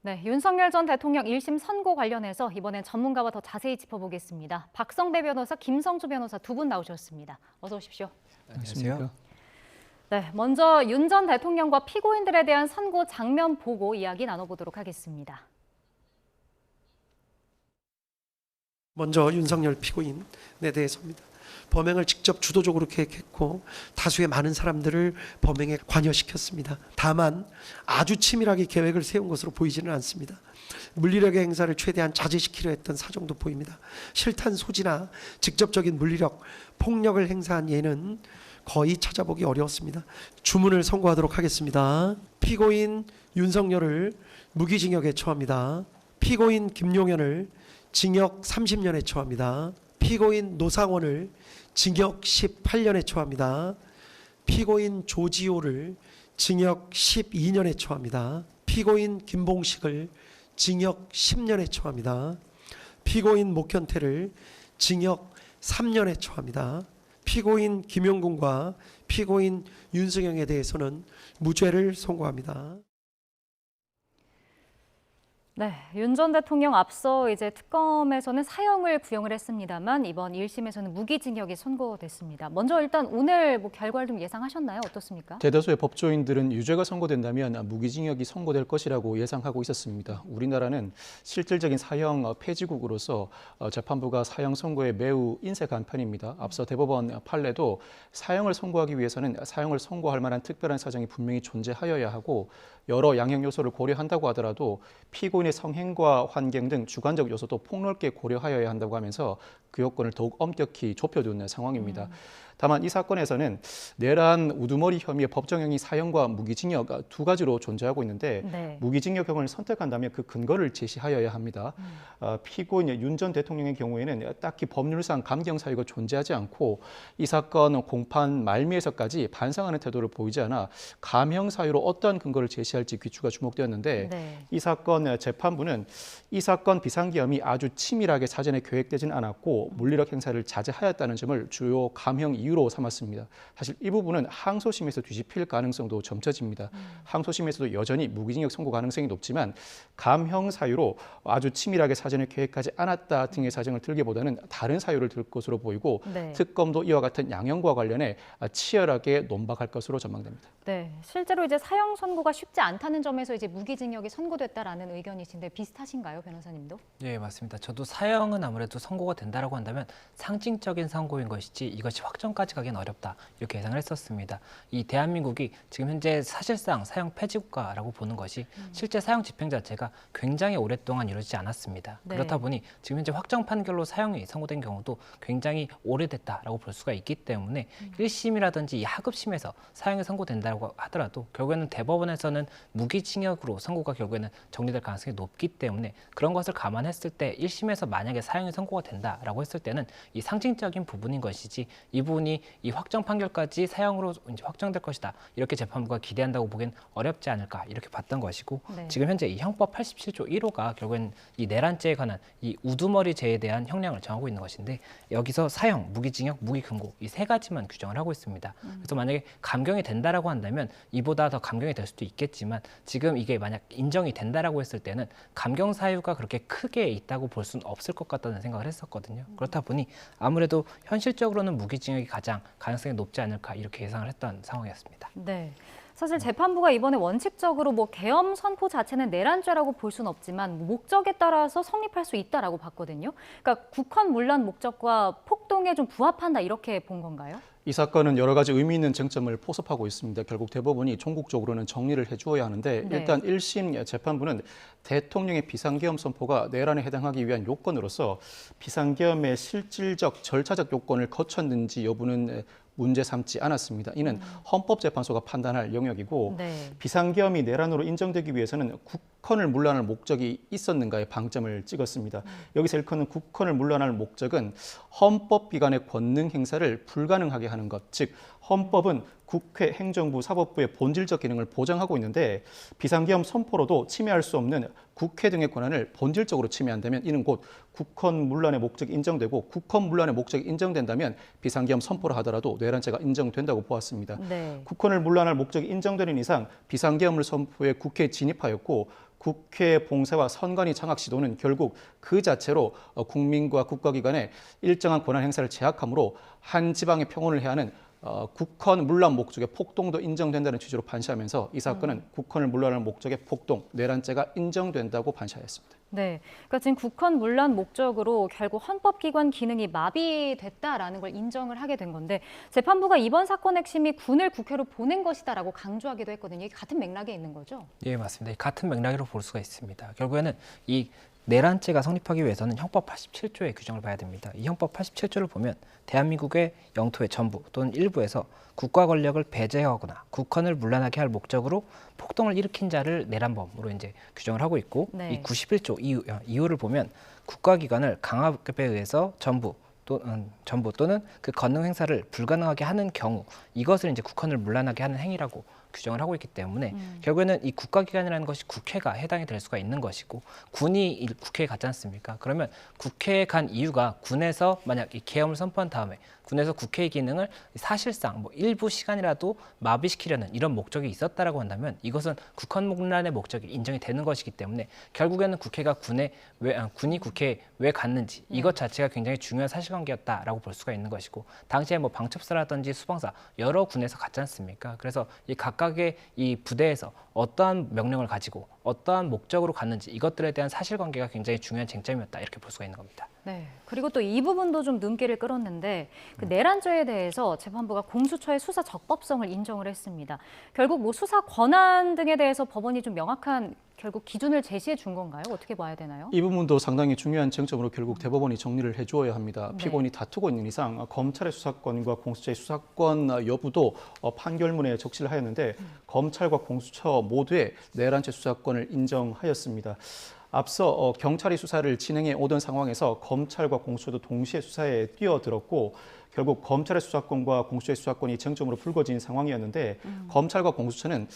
네, 윤석열 전 대통령 1심 선고 관련해서 이번엔 전문가와 더 자세히 짚어보겠습니다. 박성대 변호사, 김성주 변호사 두 분 나오셨습니다. 어서 오십시오. 안녕하세요. 네, 먼저 윤 전 대통령과 피고인들에 대한 선고 장면 보고 이야기 나눠보도록 하겠습니다. 먼저 윤석열 피고인에 대해서입니다. 범행을 직접 주도적으로 계획했고 다수의 많은 사람들을 범행에 관여시켰습니다. 다만 아주 치밀하게 계획을 세운 것으로 보이지는 않습니다. 물리력의 행사를 최대한 자제시키려 했던 사정도 보입니다. 실탄 소지나 직접적인 물리력, 폭력을 행사한 예는 거의 찾아보기 어려웠습니다. 주문을 선고하도록 하겠습니다. 피고인 윤석열을 무기징역에 처합니다. 피고인 김용현을 징역 30년에 처합니다. 피고인 노상원을 징역 18년에 처합니다. 피고인 조지호를 징역 12년에 처합니다. 피고인 김봉식을 징역 10년에 처합니다. 피고인 목현태를 징역 3년에 처합니다. 피고인 김용군과 피고인 윤승영에 대해서는 무죄를 선고합니다. 네, 윤 전 대통령 앞서 이제 특검에서는 사형을 구형을 했습니다만 이번 1심에서는 무기징역이 선고됐습니다. 먼저 일단 오늘 결과를 좀 예상하셨나요? 어떻습니까? 대다수의 법조인들은 유죄가 선고된다면 무기징역이 선고될 것이라고 예상하고 있었습니다. 우리나라는 실질적인 사형 폐지국으로서 재판부가 사형 선고에 매우 인색한 편입니다. 앞서 대법원 판례도 사형을 선고하기 위해서는 사형을 선고할 만한 특별한 사정이 분명히 존재하여야 하고 여러 양형 요소를 고려한다고 하더라도 피고인의 성행과 환경 등 주관적 요소도 폭넓게 고려하여야 한다고 하면서 그 요건을 더욱 엄격히 좁혀둔 상황입니다. 다만 이 사건에서는 내란 우두머리 혐의의 법정형이 사형과 무기징역 두 가지로 존재하고 있는데 네. 무기징역형을 선택한다면 그 근거를 제시하여야 합니다. 피고인 윤 전 대통령의 경우에는 딱히 법률상 감경 사유가 존재하지 않고 이 사건 공판 말미에서까지 반성하는 태도를 보이지 않아 감형 사유로 어떠한 근거를 제시할지 귀추가 주목되었는데 네. 이 사건 재판부는 이 사건 비상계엄이 아주 치밀하게 사전에 계획되지는 않았고 물리력 행사를 자제하였다는 점을 주요 감형 이유로 삼았습니다. 사실 이 부분은 항소심에서 뒤집힐 가능성도 점쳐집니다. 항소심에서도 여전히 무기징역 선고 가능성이 높지만 감형 사유로 아주 치밀하게 사전에 계획하지 않았다 등의 사정을 들기보다는 다른 사유를 들 것으로 보이고 네. 특검도 이와 같은 양형과 관련해 치열하게 논박할 것으로 전망됩니다. 네, 실제로 이제 사형 선고가 쉽지 않다는 점에서 이제 무기징역이 선고됐다라는 의견이신데 비슷하신가요, 변호사님도? 네, 맞습니다. 저도 사형은 아무래도 선고가 된다라고 한다면 상징적인 선고인 것이지 이것이 확정까지 가기는 어렵다 이렇게 예상을 했었습니다. 이 대한민국이 지금 현재 사실상 사형 폐지국가라고 보는 것이 실제 사형 집행 자체가 굉장히 오랫동안 이루어지지 않았습니다. 네. 그렇다 보니 지금 현재 확정 판결로 사형이 선고된 경우도 굉장히 오래됐다라고 볼 수가 있기 때문에 1심이라든지 이 하급심에서 사형이 선고된다고 하더라도 결국에는 대법원에서는 무기징역으로 선고가 결국에는 정리될 가능성이 높기 때문에 그런 것을 감안했을 때 1심에서 만약에 사형이 선고가 된다라고 했을 때는 이 상징적인 부분인 것이지 이 부분이 이 확정 판결까지 사형으로 이제 확정될 것이다 이렇게 재판부가 기대한다고 보기엔 어렵지 않을까 이렇게 봤던 것이고 네. 지금 현재 이 형법 87조 1호가 결국엔 이 내란죄에 관한 이 우두머리죄에 대한 형량을 정하고 있는 것인데 여기서 사형, 무기징역, 무기금고 이 세 가지만 규정을 하고 있습니다. 그래서 만약에 감경이 된다라고 한다면 이보다 더 감경이 될 수도 있겠지만 지금 이게 만약 인정이 된다라고 했을 때는 감경 사유가 그렇게 크게 있다고 볼 수는 없을 것 같다는 생각을 했었거든요. 그렇다 보니 아무래도 현실적으로는 무기징역이 가장 가능성이 높지 않을까 이렇게 예상을 했던 상황이었습니다. 네. 사실 재판부가 이번에 원칙적으로 계엄 선포 자체는 내란죄라고 볼 수는 없지만 목적에 따라서 성립할 수 있다라고 봤거든요. 그러니까 국헌 문란 목적과 폭동에 좀 부합한다 이렇게 본 건가요? 이 사건은 여러 가지 의미 있는 쟁점을 포섭하고 있습니다. 결국 대법원이 종국적으로는 정리를 해주어야 하는데 네. 일단 1심 재판부는 대통령의 비상계엄 선포가 내란에 해당하기 위한 요건으로서 비상계엄의 실질적 절차적 요건을 거쳤는지 여부는 문제 삼지 않았습니다. 이는 헌법재판소가 판단할 영역이고 네. 비상계엄이 내란으로 인정되기 위해서는 국헌을 문란할 목적이 있었는가에 방점을 찍었습니다. 여기서 일컫는 국헌을 문란할 목적은 헌법 기관의 권능 행사를 불가능하게 하는 것, 즉 헌법은 국회, 행정부, 사법부의 본질적 기능을 보장하고 있는데 비상계엄 선포로도 침해할 수 없는 국회 등의 권한을 본질적으로 침해한다면 이는 곧 국헌 문란의 목적이 인정되고 국헌 문란의 목적이 인정된다면 비상계엄 선포를 하더라도 내란죄가 인정된다고 보았습니다. 네. 국헌을 문란할 목적이 인정되는 이상 비상계엄을 선포해 국회에 진입하였고 국회 봉쇄와 선관위 장악 시도는 결국 그 자체로 국민과 국가기관의 일정한 권한 행사를 제약하므로 한 지방의 평온을 해야 하는 국헌 문란 목적의 폭동도 인정된다는 취지로 판시하면서 이 사건은 국헌을 문란하는 목적의 폭동, 내란죄가 인정된다고 판시하였습니다. 네, 그러니까 지금 국헌 문란 목적으로 결국 헌법기관 기능이 마비됐다라는 걸 인정을 하게 된 건데 재판부가 이번 사건 핵심이 군을 국회로 보낸 것이다라고 강조하기도 했거든요. 이게 같은 맥락에 있는 거죠? 예, 맞습니다. 같은 맥락으로 볼 수가 있습니다. 결국에는 이 내란죄가 성립하기 위해서는 형법 87조의 규정을 봐야 됩니다. 이 형법 87조를 보면 대한민국의 영토의 전부 또는 일부에서 국가 권력을 배제하거나 국헌을 문란하게 할 목적으로 폭동을 일으킨 자를 내란범으로 이제 규정을 하고 있고 네. 이 91조 이유를 보면 국가기관을 강압에 의해서 전부 또는 그 권능 행사를 불가능하게 하는 경우 이것을 이제 국헌을 문란하게 하는 행위라고 규정을 하고 있기 때문에 결국에는 이 국가기관이라는 것이 국회가 해당이 될 수가 있는 것이고 군이 국회에 갔지 않습니까? 그러면 국회에 간 이유가 군에서 만약 이 계엄을 선포한 다음에 군에서 국회의 기능을 사실상 뭐 일부 시간이라도 마비시키려는 이런 목적이 있었다라고 한다면 이것은 국헌 문란의 목적이 인정이 되는 것이기 때문에 결국에는 국회가 군이 국회에 왜 갔는지 이것 자체가 굉장히 중요한 사실관계였다라고 볼 수가 있는 것이고 당시에 뭐 방첩사라든지 수방사 여러 군에서 갔지 않습니까? 그래서 이 각각의 이 부대에서 어떠한 명령을 가지고 어떠한 목적으로 갔는지 이것들에 대한 사실관계가 굉장히 중요한 쟁점이었다 이렇게 볼 수가 있는 겁니다. 네. 그리고 또 이 부분도 좀 눈길을 끌었는데 그 내란죄에 대해서 재판부가 공수처의 수사 적법성을 인정을 했습니다. 결국 뭐 수사 권한 등에 대해서 법원이 좀 명확한 결국 기준을 제시해 준 건가요? 어떻게 봐야 되나요? 이 부분도 상당히 중요한 쟁점으로 결국 대법원이 정리를 해주어야 합니다. 네. 피고인이 다투고 있는 이상 검찰의 수사권과 공수처의 수사권 여부도 판결문에 적시를 하였는데 검찰과 공수처 모두의 내란죄 수사권을 인정하였습니다. 앞서 경찰이 수사를 진행해 오던 상황에서 검찰과 공수처도 동시에 수사에 뛰어들었고 결국 검찰의 수사권과 공수처의 수사권이 쟁점으로 불거진 상황이었는데 검찰과 공수처는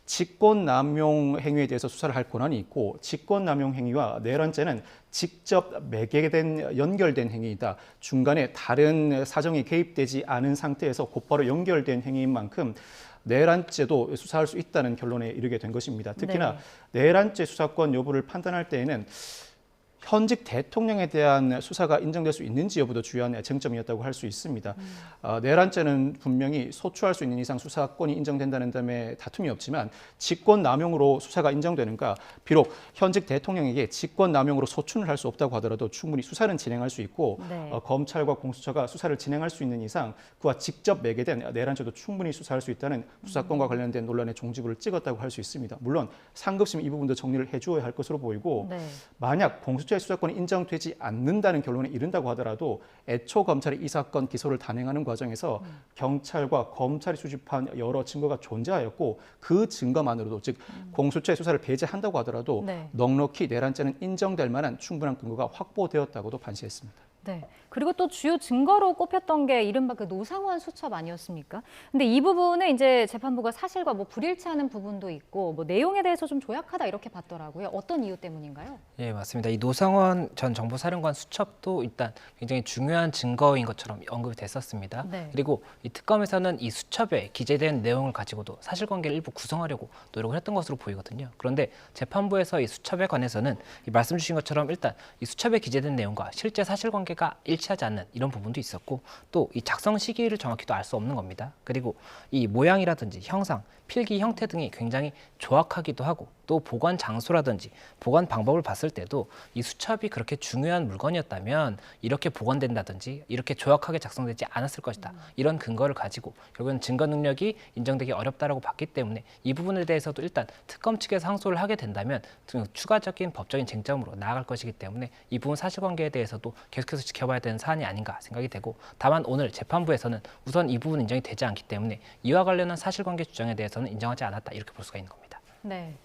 직권남용 행위에 대해서 수사를 할 권한이 있고 직권남용 행위와 내란죄는 직접 연결된 행위이다. 중간에 다른 사정이 개입되지 않은 상태에서 곧바로 연결된 행위인 만큼 내란죄도 수사할 수 있다는 결론에 이르게 된 것입니다. 특히나 내란죄 수사권 여부를 판단할 때에는 현직 대통령에 대한 수사가 인정될 수 있는지 여부도 중요한 쟁점이었다고 할 수 있습니다. 내란죄는 분명히 소추할 수 있는 이상 수사권이 인정된다는 점에 다툼이 없지만 직권남용으로 수사가 인정되는가 비록 현직 대통령에게 직권남용으로 소추는 할 수 없다고 하더라도 충분히 수사는 진행할 수 있고 검찰과 공수처가 수사를 진행할 수 있는 이상 그와 직접 매개된 내란죄도 충분히 수사할 수 있다는 수사권과 관련된 논란의 종지부를 찍었다고 할 수 있습니다. 물론 상급심 이 부분도 정리를 해주어야 할 것으로 보이고 만약 공수처 수사권이 인정되지 않는다는 결론에 이른다고 하더라도 애초 검찰이 이 사건 기소를 단행하는 과정에서 경찰과 검찰이 수집한 여러 증거가 존재하였고 그 증거만으로도 즉 공수처의 수사를 배제한다고 하더라도 넉넉히 내란죄는 인정될 만한 충분한 근거가 확보되었다고도 판시했습니다. 네. 그리고 또 주요 증거로 꼽혔던 게 이른바 그 노상원 수첩 아니었습니까? 근데 이 부분에 이제 재판부가 사실과 뭐 불일치하는 부분도 있고 뭐 내용에 대해서 좀 조약하다 이렇게 봤더라고요. 어떤 이유 때문인가요? 예, 맞습니다. 이 노상원 전 정보사령관 수첩도 일단 굉장히 중요한 증거인 것처럼 언급이 됐었습니다. 그리고 이 특검에서는 이 수첩에 기재된 내용을 가지고도 사실관계를 일부 구성하려고 노력을 했던 것으로 보이거든요. 그런데 재판부에서 이 수첩에 관해서는 이 말씀 주신 것처럼 일단 이 수첩에 기재된 내용과 실제 사실관계가 일치하지 않는 이런 부분도 있었고 또 이 작성 시기를 정확히도 알 수 없는 겁니다. 그리고 이 모양이라든지 형상, 필기 형태 등이 굉장히 조악하기도 하고 또 보관 장소라든지 보관 방법을 봤을 때도 이 수첩이 그렇게 중요한 물건이었다면 이렇게 보관된다든지 이렇게 조악하게 작성되지 않았을 것이다. 이런 근거를 가지고 결국은 증거 능력이 인정되기 어렵다라고 봤기 때문에 이 부분에 대해서도 일단 특검 측에서 항소를 하게 된다면 추가적인 법적인 쟁점으로 나아갈 것이기 때문에 이 부분 사실관계에 대해서도 계속해서 지켜봐야 되는 사안이 아닌가 생각이 되고 다만 오늘 재판부에서는 우선 이 부분 인정이 되지 않기 때문에 이와 관련한 사실관계 주장에 대해서는 인정하지 않았다 이렇게 볼 수가 있는 겁니다. 네.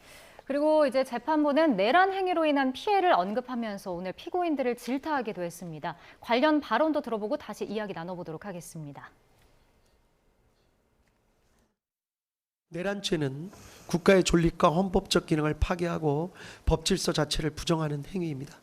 그리고 이제 재판부는 내란 행위로 인한 피해를 언급하면서 오늘 피고인들을 질타하기도 했습니다. 관련 발언도 들어보고 다시 이야기 나눠보도록 하겠습니다. 내란죄는 국가의 존립과 헌법적 기능을 파괴하고 법 질서 자체를 부정하는 행위입니다.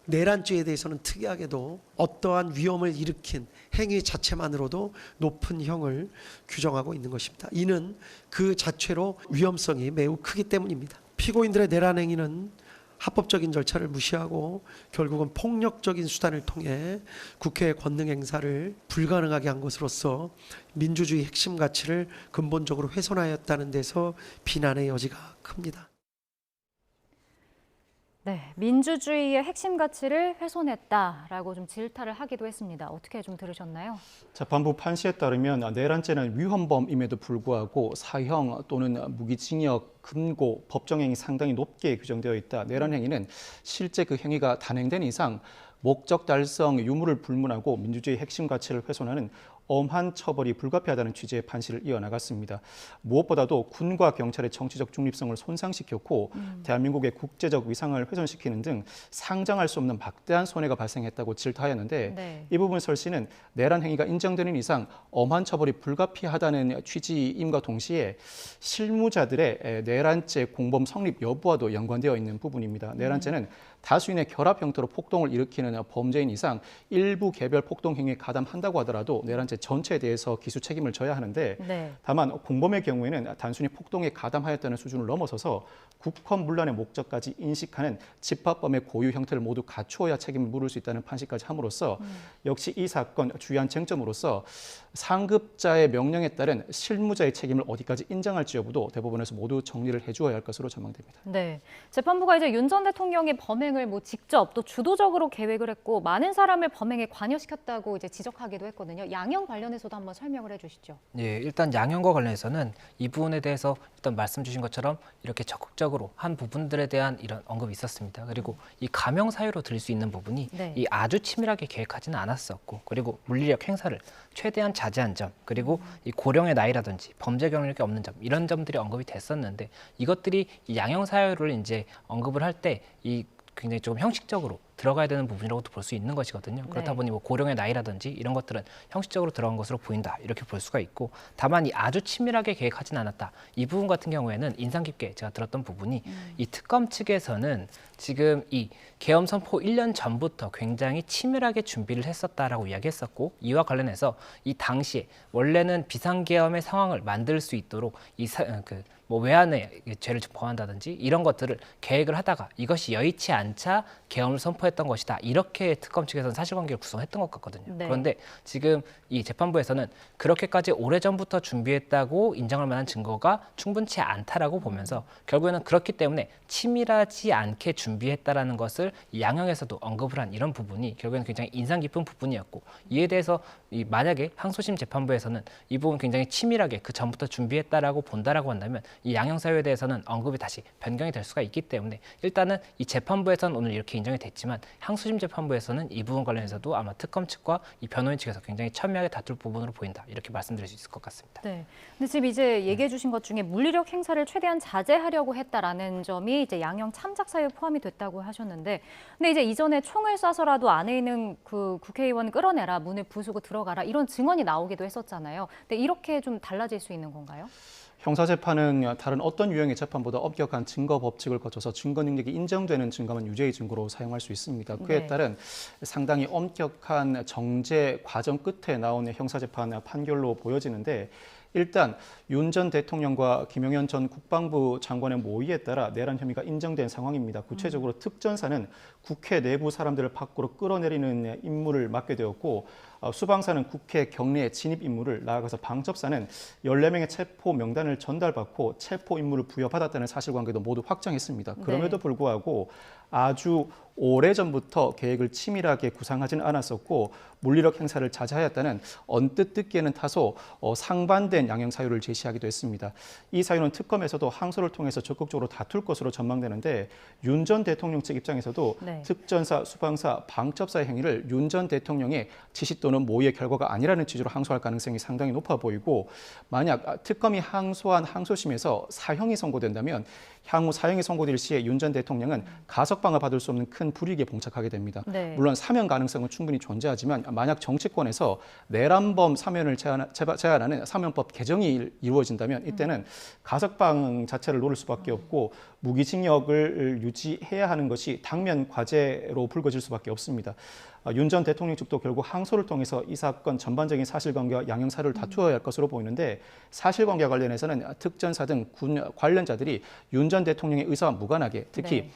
내란죄에 대해서는 특이하게도 어떠한 위험을 일으킨 행위 자체만으로도 높은 형을 규정하고 있는 것입니다. 이는 그 자체로 위험성이 매우 크기 때문입니다. 피고인들의 내란 행위는 합법적인 절차를 무시하고 결국은 폭력적인 수단을 통해 국회의 권능 행사를 불가능하게 한 것으로서 민주주의 핵심 가치를 근본적으로 훼손하였다는 데서 비난의 여지가 큽니다. 네, 민주주의의 핵심 가치를 훼손했다라고 좀 질타를 하기도 했습니다. 어떻게 좀 들으셨나요? 재판부 판시에 따르면 내란죄는 위헌범임에도 불구하고 사형 또는 무기징역, 금고, 법정형이 상당히 높게 규정되어 있다. 내란 행위는 실제 그 행위가 단행된 이상 목적 달성 유무를 불문하고 민주주의 핵심 가치를 훼손하는 엄한 처벌이 불가피하다는 취지의 판시를 이어나갔습니다. 무엇보다도 군과 경찰의 정치적 중립성을 손상시켰고 대한민국의 국제적 위상을 훼손시키는 등 상정할 수 없는 막대한 손해가 발생했다고 질타하였는데 네. 이 부분 설시는 내란 행위가 인정되는 이상 엄한 처벌이 불가피하다는 취지임과 동시에 실무자들의 내란죄 공범 성립 여부와도 연관되어 있는 부분입니다. 내란죄는 다수인의 결합 형태로 폭동을 일으키는 범죄인 이상 일부 개별 폭동 행위에 가담한다고 하더라도 내란죄 전체에 대해서 기수 책임을 져야 하는데 네. 다만 공범의 경우에는 단순히 폭동에 가담하였다는 수준을 넘어서서 국헌문란의 목적까지 인식하는 집합범의 고유 형태를 모두 갖추어야 책임을 물을 수 있다는 판시까지 함으로써 역시 이 사건 주요한 쟁점으로서 상급자의 명령에 따른 실무자의 책임을 어디까지 인정할지 여부도 대법원에서 모두 정리를 해주어야 할 것으로 전망됩니다. 네, 재판부가 이제 윤 전 대통령의 범행을 뭐 직접 또 주도적으로 계획을 했고 많은 사람을 범행에 관여시켰다고 이제 지적하기도 했거든요. 양형 관련해서도 한번 설명을 해주시죠. 예, 일단 양형과 관련해서는 이 부분에 대해서 일단 말씀 주신 것처럼 이렇게 적극적으로 한 부분들에 대한 이런 언급이 있었습니다. 그리고 이 감형 사유로 들릴 수 있는 부분이 네. 이 아주 치밀하게 계획하지는 않았었고, 그리고 물리력 행사를 최대한 자제한 점, 그리고 이 고령의 나이라든지 범죄 경력이 없는 점, 이런 점들이 언급이 됐었는데 이것들이 이 양형 사유를 이제 언급을 할 때 이 굉장히 조금 형식적으로 들어가야 되는 부분이라고도 볼 수 있는 것이거든요. 그렇다 네. 보니 뭐 고령의 나이라든지 이런 것들은 형식적으로 들어간 것으로 보인다, 이렇게 볼 수가 있고, 다만 이 아주 치밀하게 계획하지는 않았다, 이 부분 같은 경우에는 인상 깊게 제가 들었던 부분이 이 특검 측에서는 지금 이 계엄 선포 1년 전부터 굉장히 치밀하게 준비를 했었다라고 이야기했었고, 이와 관련해서 이 당시에 원래는 비상계엄의 상황을 만들 수 있도록 뭐 외환의 죄를 범한다든지 이런 것들을 계획을 하다가 이것이 여의치 않자 계엄을 선포했던 것이다, 이렇게 특검 측에서는 사실관계를 구성했던 것 같거든요. 네. 그런데 지금 이 재판부에서는 그렇게까지 오래전부터 준비했다고 인정할 만한 증거가 충분치 않다라고 보면서 결국에는 그렇기 때문에 치밀하지 않게 준비했다라는 것을 이 양형에서도 언급을 한 이런 부분이 결국에는 굉장히 인상 깊은 부분이었고, 이에 대해서 만약에 항소심 재판부에서는 이 부분 굉장히 치밀하게 그 전부터 준비했다라고 본다라고 한다면 이 양형 사유에 대해서는 언급이 다시 변경이 될 수가 있기 때문에 일단은 이 재판부에서는 오늘 이렇게 인정이 됐지만 항소심 재판부에서는 이 부분 관련해서도 아마 특검 측과 이 변호인 측에서 굉장히 첨예하게 다툴 부분으로 보인다, 이렇게 말씀드릴 수 있을 것 같습니다. 네. 근데 지금 이제 얘기해 주신 것 중에 물리력 행사를 최대한 자제하려고 했다라는 점이 이제 양형 참작 사유에 포함이 됐다고 하셨는데, 근데 이제 이전에 총을 쏴서라도 안에 있는 그 국회의원 끌어내라, 문을 부수고 들어가라, 이런 증언이 나오기도 했었잖아요. 근데 이렇게 좀 달라질 수 있는 건가요? 형사재판은 다른 어떤 유형의 재판보다 엄격한 증거 법칙을 거쳐서 증거 능력이 인정되는 증거만 유죄의 증거로 사용할 수 있습니다. 그에 네. 따른 상당히 엄격한 정제 과정 끝에 나오는 형사재판 판결로 보여지는데, 일단 윤 전 대통령과 김용현 전 국방부 장관의 모의에 따라 내란 혐의가 인정된 상황입니다. 구체적으로 특전사는 국회 내부 사람들을 밖으로 끌어내리는 임무를 맡게 되었고, 수방사는 국회 경내에 진입 임무를, 나아가서 방첩사는 14명의 체포 명단을 전달받고 체포 임무를 부여받았다는 사실관계도 모두 확정했습니다. 그럼에도 불구하고 아주 오래전부터 계획을 치밀하게 구상하지는 않았었고 물리력 행사를 자제하였다는 언뜻 듣기에는 다소 상반된 양형 사유를 제시하기도 했습니다. 이 사유는 특검에서도 항소를 통해서 적극적으로 다툴 것으로 전망되는데, 윤 전 대통령 측 입장에서도 네. 특전사, 수방사, 방첩사의 행위를 윤 전 대통령의 지시 또는 모의의 결과가 아니라는 취지로 항소할 가능성이 상당히 높아 보이고, 만약 특검이 항소한 항소심에서 사형이 선고된다면 향후 사형이 선고될 시에 윤 전 대통령은 가석방을 받을 수 없는 큰 불이익에 봉착하게 됩니다. 네. 물론 사면 가능성은 충분히 존재하지만 만약 정치권에서 내란범 사면을 제한하는 사면법 개정이 이루어진다면 이때는 가석방 자체를 노릴 수밖에 없고 무기징역을 유지해야 하는 것이 당면 과제로 불거질 수밖에 없습니다. 윤 전 대통령 측도 결국 항소를 통해서 이 사건 전반적인 사실관계와 양형 사유를 다투어야 할 것으로 보이는데, 사실관계와 관련해서는 특전사 등 군 관련자들이 윤 전 전 대통령의 의사와 무관하게 특히 네.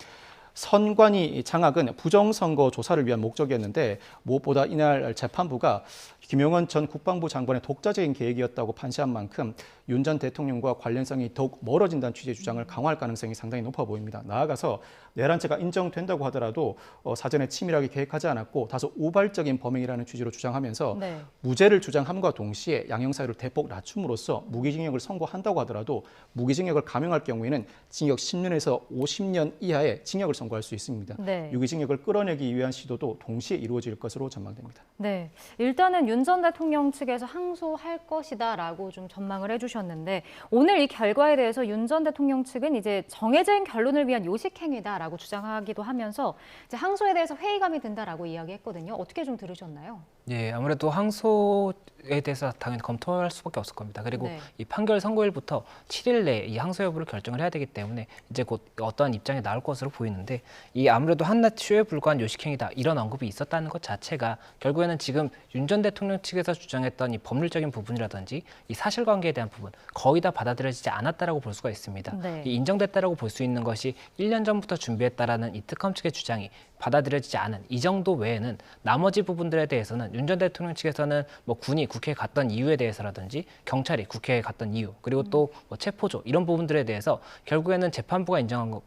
선관위 장악은 부정선거 조사를 위한 목적이었는데 무엇보다 이날 재판부가 김용원 전 국방부 장관의 독자적인 계획이었다고 판시한 만큼 윤 전 대통령과 관련성이 더욱 멀어진다는 취지의 주장을 강화할 가능성이 상당히 높아 보입니다. 나아가서 내란죄가 인정된다고 하더라도 사전에 치밀하게 계획하지 않았고 다소 우발적인 범행이라는 취지로 주장하면서 네. 무죄를 주장함과 동시에 양형사유를 대폭 낮춤으로써 무기징역을 선고한다고 하더라도 무기징역을 감형할 경우에는 징역 10년에서 50년 이하의 징역을 선고할 수 있습니다. 네. 유기징역을 끌어내기 위한 시도도 동시에 이루어질 것으로 전망됩니다. 네, 일단은 윤 전 대통령 측에서 항소할 것이다라고 좀 전망을 해주셨는데 오늘 이 결과에 대해서 윤 전 대통령 측은 이제 정해진 결론을 위한 요식행위다라고 주장하기도 하면서 이제 항소에 대해서 회의감이 든다라고 이야기했거든요. 어떻게 좀 들으셨나요? 예, 아무래도 항소에 대해서 당연히 검토할 수밖에 없을 겁니다. 그리고 네. 이 판결 선고일부터 7일 내에 이 항소 여부를 결정을 해야 되기 때문에 이제 곧 어떠한 입장이 나올 것으로 보이는데 이 아무래도 한낱 쇼에 불과한 요식행위다 이런 언급이 있었다는 것 자체가 결국에는 지금 윤 전 대통령 측에서 주장했던 이 법률적인 부분이라든지 이 사실관계에 대한 부분 거의 다 받아들여지지 않았다라고 볼 수가 있습니다. 네. 이 인정됐다라고 볼 수 있는 것이 1년 전부터 준비했다라는 이 특검 측의 주장이 받아들여지지 않은 이 정도 외에는 나머지 부분들에 대해서는 윤 전 대통령 측에서는 뭐 군이 국회에 갔던 이유에 대해서라든지 경찰이 국회에 갔던 이유 그리고 또 뭐 체포조 이런 부분들에 대해서 결국에는 재판부가 인정한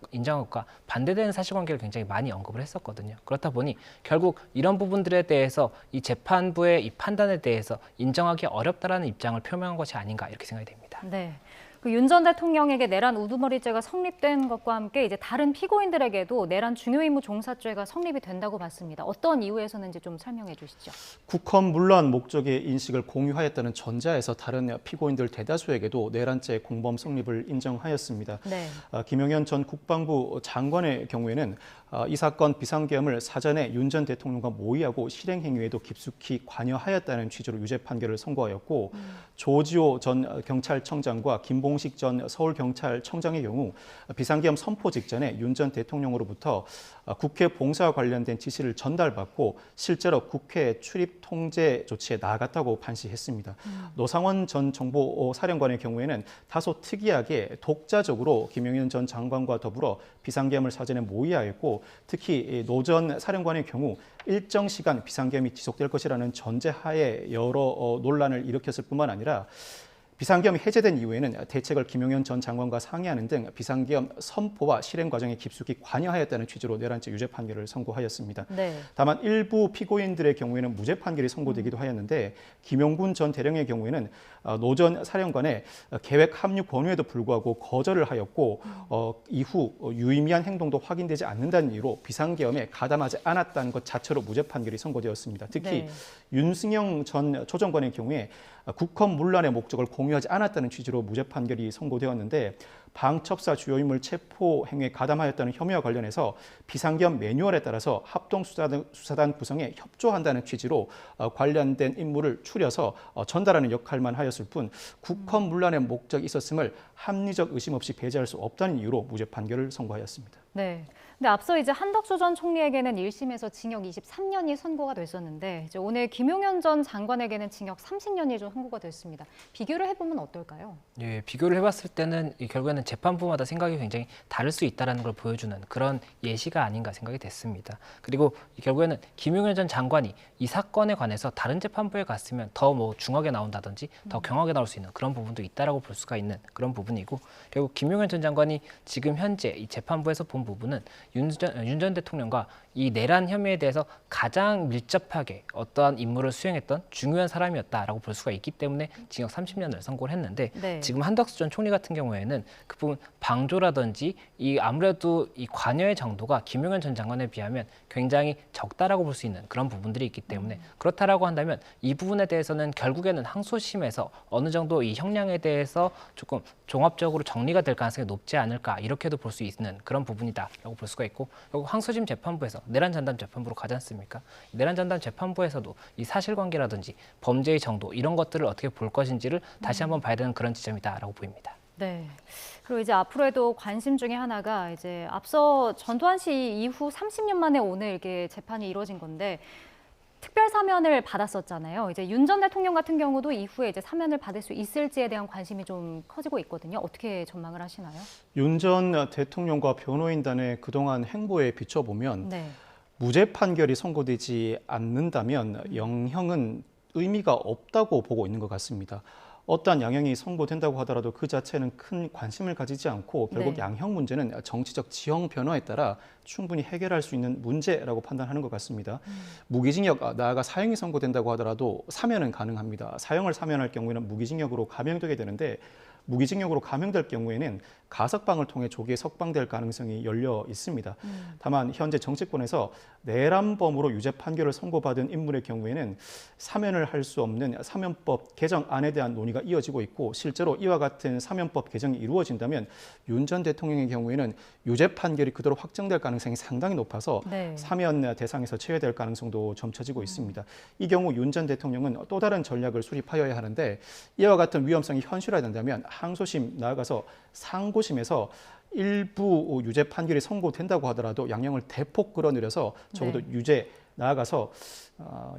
것과 반대되는 사실관계를 굉장히 많이 언급을 했었거든요. 그렇다 보니 결국 이런 부분들에 대해서 이 재판부의 이 판단에 대해서 인정하기 어렵다라는 입장을 표명한 것이 아닌가 이렇게 생각이 됩니다. 네. 그 윤 전 대통령에게 내란 우두머리죄가 성립된 것과 함께 이제 다른 피고인들에게도 내란 중요임무 종사죄가 성립이 된다고 봤습니다. 어떤 이유에서는지 좀 설명해 주시죠. 국헌 문란 목적의 인식을 공유하였다는 전자에서 다른 피고인들 대다수에게도 내란죄 공범 성립을 인정하였습니다. 네. 김용현 전 국방부 장관의 경우에는 이 사건 비상계엄을 사전에 윤 전 대통령과 모의하고 실행 행위에도 깊숙이 관여하였다는 취지로 유죄 판결을 선고하였고 조지호 전 경찰청장과 김봉식 전 서울경찰청장의 경우 비상계엄 선포 직전에 윤 전 대통령으로부터 국회 봉사와 관련된 지시를 전달받고 실제로 국회 출입 통제 조치에 나아갔다고 판시했습니다. 노상원 전 정보사령관의 경우에는 다소 특이하게 독자적으로 김용현 전 장관과 더불어 비상계엄을 사전에 모의하였고 특히 노 전 사령관의 경우 일정 시간 비상계엄이 지속될 것이라는 전제하에 여러 논란을 일으켰을 뿐만 아니라 비상계엄이 해제된 이후에는 대책을 김용현 전 장관과 상의하는 등 비상계엄 선포와 실행 과정에 깊숙이 관여하였다는 취지로 내란죄 유죄 판결을 선고하였습니다. 네. 다만 일부 피고인들의 경우에는 무죄 판결이 선고되기도 하였는데 김용군 전 대령의 경우에는 노 전 사령관의 계획 합류 권유에도 불구하고 거절을 하였고 이후 유의미한 행동도 확인되지 않는다는 이유로 비상계엄에 가담하지 않았다는 것 자체로 무죄 판결이 선고되었습니다. 특히 네. 윤승영 전 조정관의 경우에 국헌 문란의 목적을 공유하지 않았다는 취지로 무죄 판결이 선고되었는데 방첩사 주요 인물 체포 행위에 가담하였다는 혐의와 관련해서 비상계엄 매뉴얼에 따라서 합동수사단 구성에 협조한다는 취지로 관련된 인물을 추려서 전달하는 역할만 하였을 뿐 국헌 문란의 목적이 있었음을 합리적 의심 없이 배제할 수 없다는 이유로 무죄 판결을 선고하였습니다. 네. 근데 앞서 이제 한덕수 전 총리에게는 1심에서 징역 23년이 선고가 됐었는데 이제 오늘 김용현 전 장관에게는 징역 30년이 좀 선고가 됐습니다. 비교를 해보면 어떨까요? 예, 비교를 해봤을 때는 결국에는 재판부마다 생각이 굉장히 다를 수 있다는 걸 보여주는 그런 예시가 아닌가 생각이 됐습니다. 그리고 결국에는 김용현 전 장관이 이 사건에 관해서 다른 재판부에 갔으면 더 뭐 중하게 나온다든지 더 경하게 나올 수 있는 그런 부분도 있다라고 볼 수가 있는 그런 부분이고 결국 김용현 전 장관이 지금 현재 이 재판부에서 본 부분은 윤 전 대통령과 이 내란 혐의에 대해서 가장 밀접하게 어떠한 임무를 수행했던 중요한 사람이었다라고 볼 수가 있기 때문에 징역 30년을 선고를 했는데 네. 지금 한덕수 전 총리 같은 경우에는 그 부분 방조라든지 이 아무래도 이 관여의 정도가 김용현 전 장관에 비하면 굉장히 적다라고 볼 수 있는 그런 부분들이 있기 때문에 그렇다라고 한다면 이 부분에 대해서는 결국에는 항소심에서 어느 정도 이 형량에 대해서 조금 종합적으로 정리가 될 가능성이 높지 않을까 이렇게도 볼 수 있는 그런 부분이다라고 볼 수가 있고 결국 항소심 재판부에서 내란 전담 재판부로 가지 않습니까? 내란 전담 재판부에서도 이 사실관계라든지 범죄의 정도 이런 것들을 어떻게 볼 것인지를 다시 한번 봐야 되는 그런 지점이다라고 보입니다. 네. 그리고 이제 앞으로도 관심 중에 하나가 이제 앞서 전두환 씨 이후 30년 만에 오늘 이게 재판이 이루어진 건데 특별 사면을 받았었잖아요. 이제 윤 전 대통령 같은 경우도 이후에 이제 사면을 받을 수 있을지에 대한 관심이 좀 커지고 있거든요. 어떻게 전망을 하시나요? 윤 전 대통령과 변호인단의 그동안 행보에 비춰보면 네. 무죄 판결이 선고되지 않는다면 영형은 의미가 없다고 보고 있는 것 같습니다. 어떠한 양형이 선고된다고 하더라도 그 자체는 큰 관심을 가지지 않고 결국 네. 양형 문제는 정치적 지형 변화에 따라 충분히 해결할 수 있는 문제라고 판단하는 것 같습니다. 무기징역, 나아가 사형이 선고된다고 하더라도 사면은 가능합니다. 사형을 사면할 경우에는 무기징역으로 감형되게 되는데 무기징역으로 감형될 경우에는 가석방을 통해 조기에 석방될 가능성이 열려 있습니다. 다만 현재 정치권에서 내란범으로 유죄 판결을 선고받은 인물의 경우에는 사면을 할 수 없는 사면법 개정안에 대한 논의가 이어지고 있고 실제로 이와 같은 사면법 개정이 이루어진다면 윤 전 대통령의 경우에는 유죄 판결이 그대로 확정될 가능성이 상당히 높아서 네. 사면 대상에서 제외될 가능성도 점쳐지고 있습니다. 이 경우 윤 전 대통령은 또 다른 전략을 수립하여야 하는데 이와 같은 위험성이 현실화된다면 항소심 나아가서 상고심에서 일부 유죄 판결이 선고된다고 하더라도 양형을 대폭 끌어내려서 적어도 네. 유죄 나아가서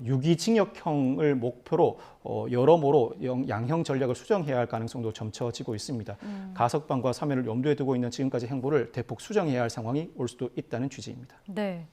유기징역형을 목표로 여러모로 양형 전략을 수정해야 할 가능성도 점쳐지고 있습니다. 가석방과 사면을 염두에 두고 있는 지금까지 행보를 대폭 수정해야 할 상황이 올 수도 있다는 취지입니다. 네.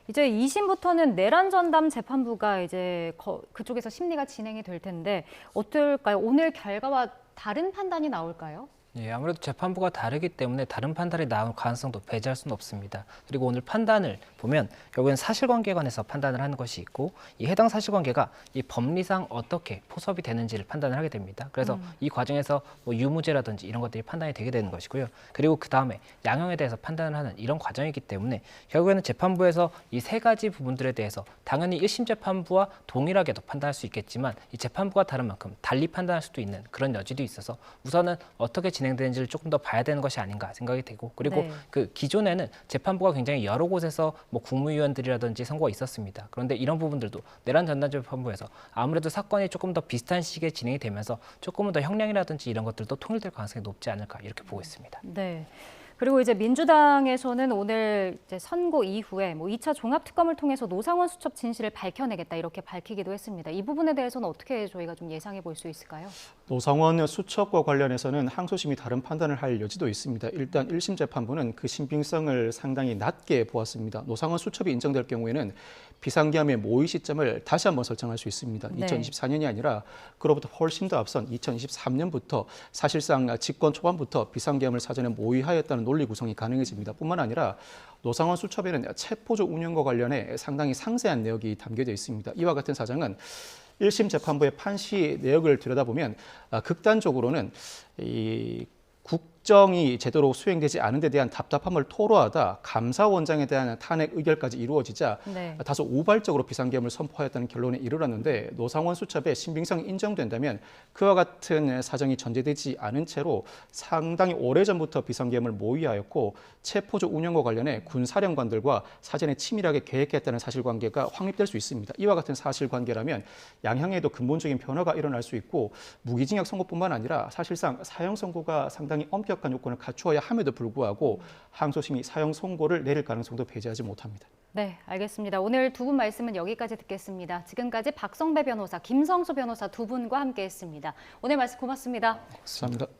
이제 2심부터는 내란 전담 재판부가 이제 그쪽에서 심리가 진행이 될 텐데 어떨까요? 오늘 결과와 다른 판단이 나올까요? 예, 아무래도 재판부가 다르기 때문에 다른 판단이 나올 가능성도 배제할 수는 없습니다. 그리고 오늘 판단을 보면 결국엔 사실관계에 관해서 판단을 하는 것이 있고 이 해당 사실관계가 이 법리상 어떻게 포섭이 되는지를 판단을 하게 됩니다. 그래서 이 과정에서 뭐 유무죄라든지 이런 것들이 판단이 되게 되는 것이고요. 그리고 그 다음에 양형에 대해서 판단을 하는 이런 과정이기 때문에 결국에는 재판부에서 이 세 가지 부분들에 대해서 당연히 1심 재판부와 동일하게도 판단할 수 있겠지만 이 재판부가 다른 만큼 달리 판단할 수도 있는 그런 여지도 있어서 우선은 어떻게 진행되는지를 조금 더 봐야 되는 것이 아닌가 생각이 되고 그리고 네. 그 기존에는 재판부가 굉장히 여러 곳에서 뭐 국무위원들이라든지 선고가 있었습니다. 그런데 이런 부분들도 내란 전담재판부에서 아무래도 사건이 조금 더 비슷한 시기에 진행이 되면서 조금은 더 형량이라든지 이런 것들도 통일될 가능성이 높지 않을까 이렇게 보고 있습니다. 네. 그리고 이제 민주당에서는 오늘 이제 선고 이후에 뭐 2차 종합특검을 통해서 노상원 수첩 진실을 밝혀내겠다 이렇게 밝히기도 했습니다. 이 부분에 대해서는 어떻게 저희가 좀 예상해 볼 수 있을까요? 노상원 수첩과 관련해서는 항소심이 다른 판단을 할 여지도 있습니다. 일단 1심 재판부는 그 신빙성을 상당히 낮게 보았습니다. 노상원 수첩이 인정될 경우에는 비상계엄의 모의 시점을 다시 한번 설정할 수 있습니다. 네. 2024년이 아니라 그로부터 훨씬 더 앞선 2023년부터 사실상 집권 초반부터 비상계엄을 사전에 모의하였다는 논리 구성이 가능해집니다. 뿐만 아니라 노상원 수첩에는 체포조 운영과 관련해 상당히 상세한 내역이 담겨져 있습니다. 이와 같은 사정은 1심 재판부의 판시 내역을 들여다보면 극단적으로는 이 국정이 제대로 수행되지 않은 데 대한 답답함을 토로하다 감사원장에 대한 탄핵 의결까지 이루어지자 네. 다소 우발적으로 비상계엄을 선포하였다는 결론에 이르렀는데 노상원 수첩의 신빙성이 인정된다면 그와 같은 사정이 전제되지 않은 채로 상당히 오래전부터 비상계엄을 모의하였고 체포조 운영과 관련해 군사령관들과 사전에 치밀하게 계획했다는 사실관계가 확립될 수 있습니다. 이와 같은 사실관계라면 양형에도 근본적인 변화가 일어날 수 있고 무기징역 선고뿐만 아니라 사실상 사형 선고가 상당히 엄격한 요건을 갖추어야 함에도 불구하고 항소심이 사형 선고를 내릴 가능성도 배제하지 못합니다. 네, 알겠습니다. 오늘 두 분 말씀은 여기까지 듣겠습니다. 지금까지 박성배 변호사, 김성수 변호사 두 분과 함께했습니다. 오늘 말씀 고맙습니다. 감사합니다.